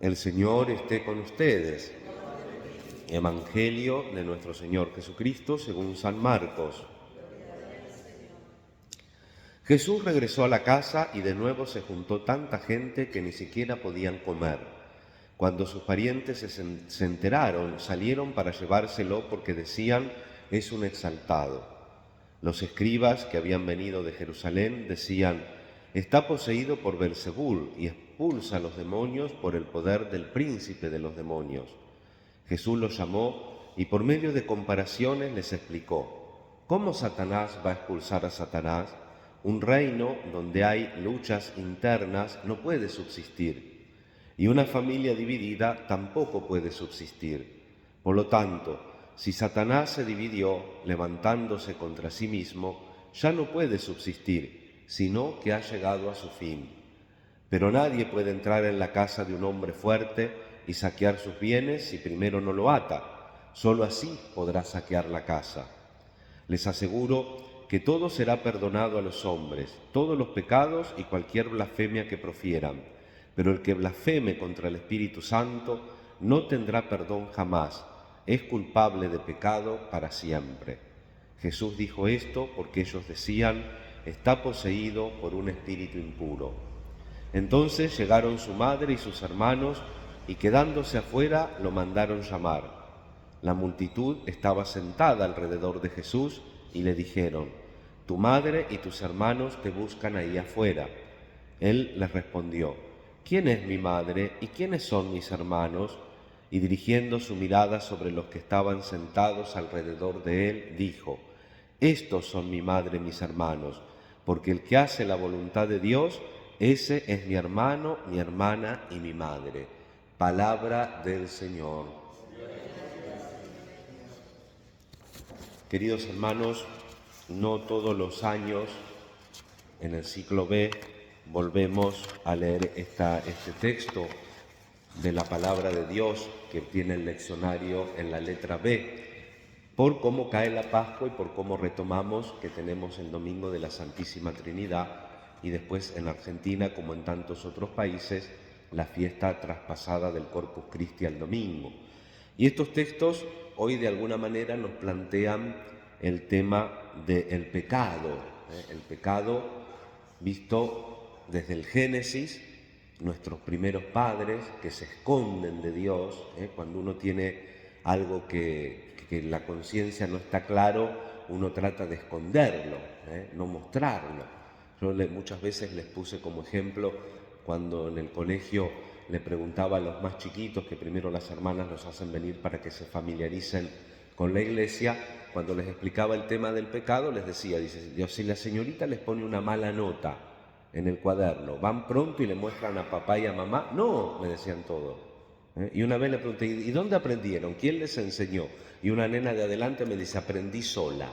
El Señor esté con ustedes. Evangelio de nuestro Señor Jesucristo según San Marcos. Jesús regresó a la casa y de nuevo se juntó tanta gente que ni siquiera podían comer. Cuando sus parientes se enteraron, salieron para llevárselo porque decían, es un exaltado. Los escribas que habían venido de Jerusalén decían, está poseído por Belzebul y expulsa a los demonios por el poder del príncipe de los demonios. Jesús los llamó y por medio de comparaciones les explicó, ¿cómo Satanás va a expulsar a Satanás? Un reino donde hay luchas internas no puede subsistir, y una familia dividida tampoco puede subsistir. Por lo tanto, si Satanás se dividió levantándose contra sí mismo, ya no puede subsistir, sino que ha llegado a su fin. Pero nadie puede entrar en la casa de un hombre fuerte y saquear sus bienes si primero no lo ata. Solo así podrá saquear la casa. Les aseguro que todo será perdonado a los hombres, todos los pecados y cualquier blasfemia que profieran, pero el que blasfeme contra el Espíritu Santo no tendrá perdón jamás, es culpable de pecado para siempre. Jesús dijo esto porque ellos decían, está poseído por un espíritu impuro. Entonces llegaron su madre y sus hermanos y quedándose afuera lo mandaron llamar. La multitud estaba sentada alrededor de Jesús y le dijeron, tu madre y tus hermanos te buscan ahí afuera. Él les respondió, ¿quién es mi madre y quiénes son mis hermanos? Y dirigiendo su mirada sobre los que estaban sentados alrededor de él, dijo, estos son mi madre y mis hermanos, porque el que hace la voluntad de Dios, ese es mi hermano, mi hermana y mi madre. Palabra del Señor. Queridos hermanos, no todos los años en el ciclo B volvemos a leer este texto de la palabra de Dios que tiene el leccionario en la letra B, por cómo cae la Pascua y por cómo retomamos que tenemos el Domingo de la Santísima Trinidad y después en Argentina, como en tantos otros países, la fiesta traspasada del Corpus Christi al domingo. Y estos textos hoy de alguna manera nos plantean el tema del pecado, el pecado visto desde el Génesis, nuestros primeros padres que se esconden de Dios, cuando uno tiene algo que la conciencia no está claro, uno trata de esconderlo, no mostrarlo. Yo muchas veces les puse como ejemplo cuando en el colegio le preguntaba a los más chiquitos, que primero las hermanas los hacen venir para que se familiaricen con la iglesia, cuando les explicaba el tema del pecado, les decía, dice, Dios, si la señorita les pone una mala nota en el cuaderno, ¿van pronto y le muestran a papá y a mamá? No, me decían todos. Y una vez le pregunté, ¿y dónde aprendieron? ¿Quién les enseñó? Y una nena de adelante me dice, aprendí sola.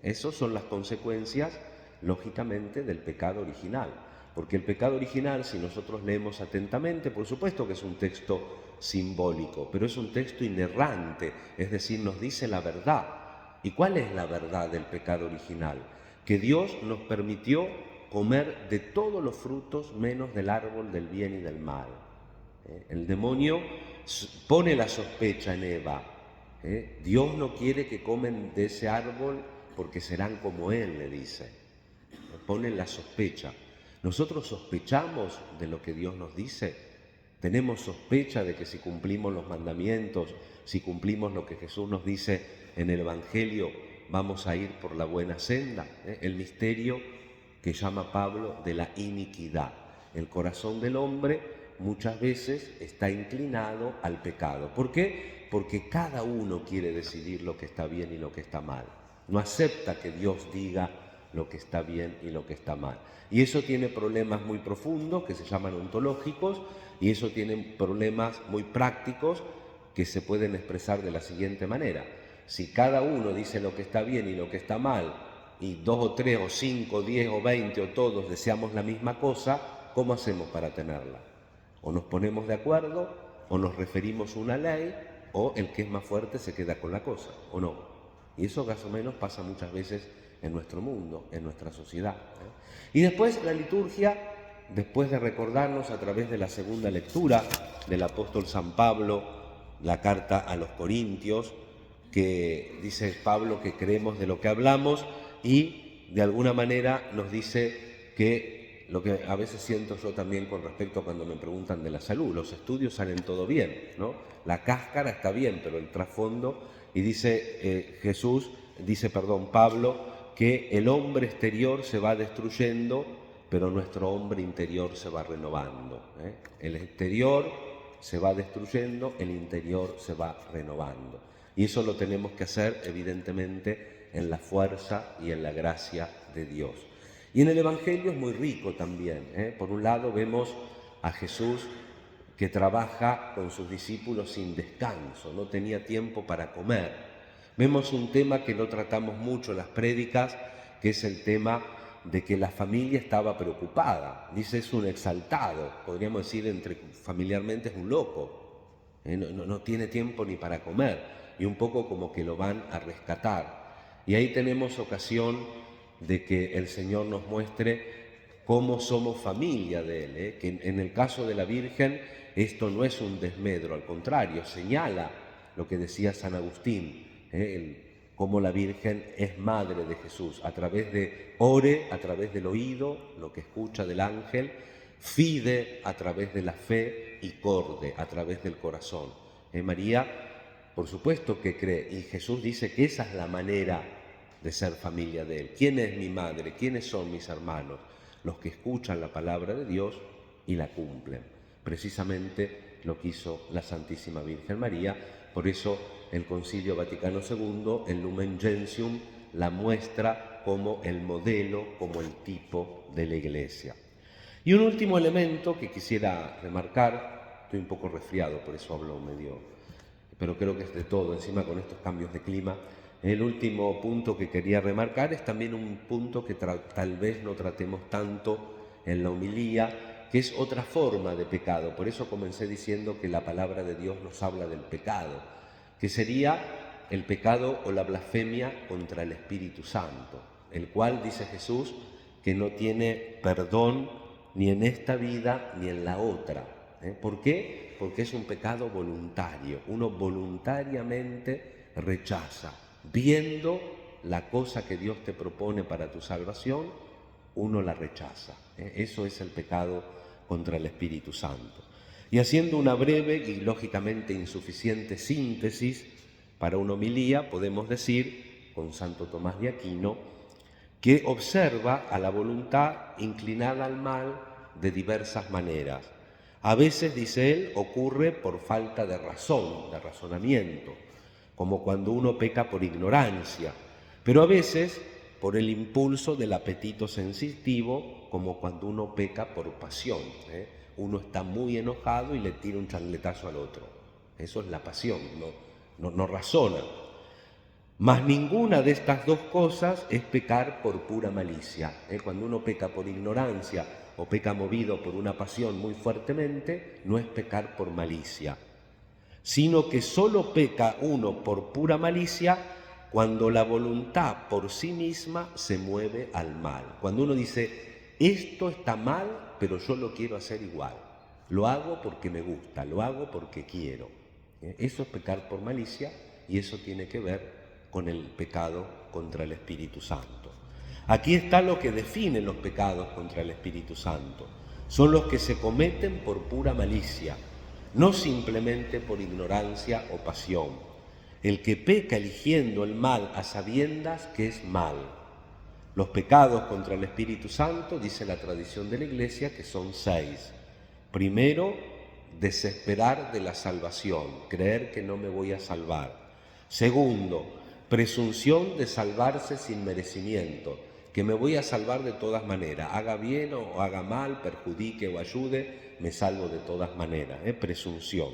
Esas son las consecuencias, lógicamente, del pecado original. Porque el pecado original, si nosotros leemos atentamente, por supuesto que es un texto simbólico, pero es un texto inerrante, es decir, nos dice la verdad. ¿Y cuál es la verdad del pecado original? Que Dios nos permitió comer de todos los frutos menos del árbol del bien y del mal. El demonio pone la sospecha en Eva. Dios no quiere que comen de ese árbol porque serán como Él, le dice. Pone la sospecha. ¿Nosotros sospechamos de lo que Dios nos dice? ¿Tenemos sospecha de que si cumplimos los mandamientos, si cumplimos lo que Jesús nos dice en el Evangelio, vamos a ir por la buena senda? El misterio que llama Pablo de la iniquidad. El corazón del hombre muchas veces está inclinado al pecado. ¿Por qué? Porque cada uno quiere decidir lo que está bien y lo que está mal. No acepta que Dios diga lo que está bien y lo que está mal. Y eso tiene problemas muy profundos que se llaman ontológicos, y eso tiene problemas muy prácticos que se pueden expresar de la siguiente manera. Si cada uno dice lo que está bien y lo que está mal, y 2 o 3 o 5 o 10 o 20 o todos deseamos la misma cosa, ¿cómo hacemos para tenerla? O nos ponemos de acuerdo, o nos referimos a una ley, o el que es más fuerte se queda con la cosa, o no. Y eso más o menos pasa muchas veces en nuestro mundo, en nuestra sociedad. Y después la liturgia después de recordarnos a través de la segunda lectura del apóstol San Pablo, la carta a los Corintios, que dice Pablo que creemos de lo que hablamos y de alguna manera nos dice que lo que a veces siento yo también con respecto a cuando me preguntan de la salud, los estudios salen todo bien, ¿no? La cáscara está bien, pero el trasfondo, y dice Pablo, que el hombre exterior se va destruyendo, pero nuestro hombre interior se va renovando. El exterior se va destruyendo, el interior se va renovando. Y eso lo tenemos que hacer, evidentemente, en la fuerza y en la gracia de Dios. Y en el Evangelio es muy rico también. Por un lado vemos a Jesús que trabaja con sus discípulos sin descanso, no tenía tiempo para comer. Vemos un tema que no tratamos mucho en las prédicas, que es el tema de que la familia estaba preocupada. Dice, es un exaltado, podríamos decir familiarmente es un loco, no tiene tiempo ni para comer, y un poco como que lo van a rescatar. Y ahí tenemos ocasión de que el Señor nos muestre cómo somos familia de Él, que en el caso de la Virgen esto no es un desmedro, al contrario, señala lo que decía San Agustín, cómo la Virgen es madre de Jesús, a través de ore, a través del oído, lo que escucha del ángel, fide a través de la fe y corde a través del corazón. María, por supuesto que cree, y Jesús dice que esa es la manera de ser familia de Él. ¿Quién es mi madre? ¿Quiénes son mis hermanos? Los que escuchan la palabra de Dios y la cumplen. Precisamente lo que hizo la Santísima Virgen María. Por eso el Concilio Vaticano II, el Lumen Gentium, la muestra como el modelo, como el tipo de la Iglesia. Y un último elemento que quisiera remarcar, estoy un poco resfriado, por eso hablo medio, pero creo que es de todo, encima con estos cambios de clima. El último punto que quería remarcar es también un punto que tal vez no tratemos tanto en la homilía, que es otra forma de pecado. Por eso comencé diciendo que la palabra de Dios nos habla del pecado, que sería el pecado o la blasfemia contra el Espíritu Santo, el cual, dice Jesús, que no tiene perdón ni en esta vida ni en la otra. ¿Por qué? Porque es un pecado voluntario. Uno voluntariamente rechaza. Viendo la cosa que Dios te propone para tu salvación, uno la rechaza. Eso es el pecado contra el Espíritu Santo. Y haciendo una breve y lógicamente insuficiente síntesis para una homilía, podemos decir, con Santo Tomás de Aquino, que observa a la voluntad inclinada al mal de diversas maneras. A veces, dice él, ocurre por falta de razón, de razonamiento, como cuando uno peca por ignorancia, pero a veces por el impulso del apetito sensitivo, como cuando uno peca por pasión. Uno está muy enojado y le tira un chancletazo al otro. Eso es la pasión, no razona. Mas ninguna de estas dos cosas es pecar por pura malicia. Cuando uno peca por ignorancia o peca movido por una pasión muy fuertemente, no es pecar por malicia, sino que solo peca uno por pura malicia cuando la voluntad por sí misma se mueve al mal. Cuando uno dice, esto está mal, pero yo lo quiero hacer igual. Lo hago porque me gusta, lo hago porque quiero. Eso es pecar por malicia y eso tiene que ver con el pecado contra el Espíritu Santo. Aquí está lo que define los pecados contra el Espíritu Santo. Son los que se cometen por pura malicia, no simplemente por ignorancia o pasión. El que peca eligiendo el mal a sabiendas que es mal. Los pecados contra el Espíritu Santo, dice la tradición de la Iglesia, que son 6. Primero, desesperar de la salvación, creer que no me voy a salvar. Segundo, presunción de salvarse sin merecimiento, que me voy a salvar de todas maneras, haga bien o haga mal, perjudique o ayude, me salvo de todas maneras, presunción.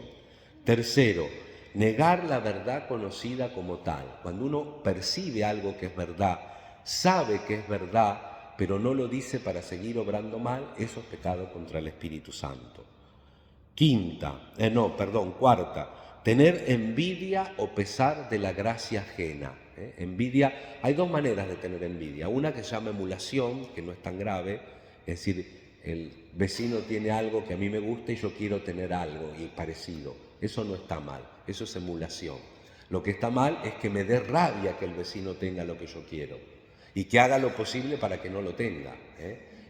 Tercero, negar la verdad conocida como tal. Cuando uno percibe algo que es verdad, sabe que es verdad, pero no lo dice para seguir obrando mal, eso es pecado contra el Espíritu Santo. Cuarta, tener envidia o pesar de la gracia ajena. Envidia, hay dos maneras de tener envidia. Una que se llama emulación, que no es tan grave, es decir, el vecino tiene algo que a mí me gusta y yo quiero tener algo y parecido. Eso no está mal, eso es emulación. Lo que está mal es que me dé rabia que el vecino tenga lo que yo quiero y que haga lo posible para que no lo tenga.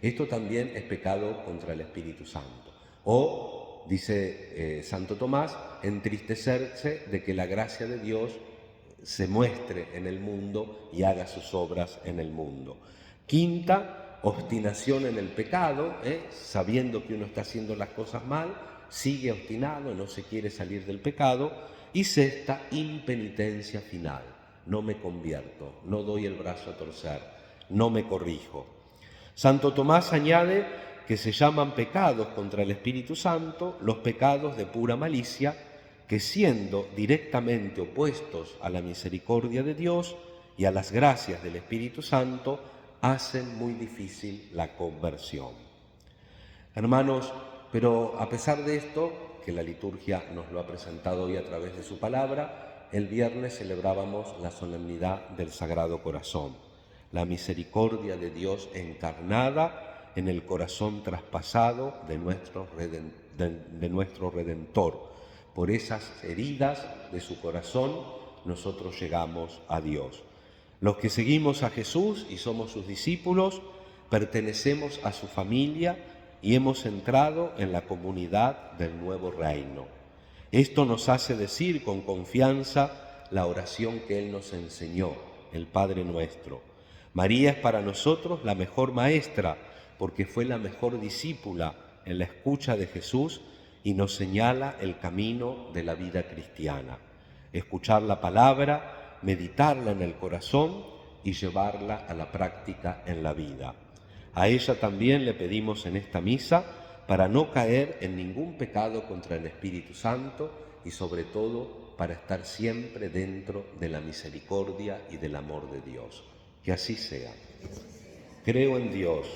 Esto también es pecado contra el Espíritu Santo. O, dice Santo Tomás, entristecerse de que la gracia de Dios se muestre en el mundo y haga sus obras en el mundo. Quinta, obstinación en el pecado, sabiendo que uno está haciendo las cosas mal, sigue obstinado, no se quiere salir del pecado. Y sexta, impenitencia final, no me convierto, no doy el brazo a torcer, no me corrijo. Santo Tomás añade que se llaman pecados contra el Espíritu Santo los pecados de pura malicia, que siendo directamente opuestos a la misericordia de Dios y a las gracias del Espíritu Santo, hacen muy difícil la conversión. Hermanos, pero a pesar de esto, que la liturgia nos lo ha presentado hoy a través de su palabra, el viernes celebrábamos la solemnidad del Sagrado Corazón, la misericordia de Dios encarnada en el corazón traspasado de nuestro Redentor. Por esas heridas de su corazón nosotros llegamos a Dios. Los que seguimos a Jesús y somos sus discípulos, pertenecemos a su familia y hemos entrado en la comunidad del nuevo reino. Esto nos hace decir con confianza la oración que Él nos enseñó, el Padre Nuestro. María es para nosotros la mejor maestra, porque fue la mejor discípula en la escucha de Jesús y nos señala el camino de la vida cristiana. Escuchar la palabra, meditarla en el corazón y llevarla a la práctica en la vida. A ella también le pedimos en esta misa para no caer en ningún pecado contra el Espíritu Santo y sobre todo para estar siempre dentro de la misericordia y del amor de Dios. Que así sea. Creo en Dios,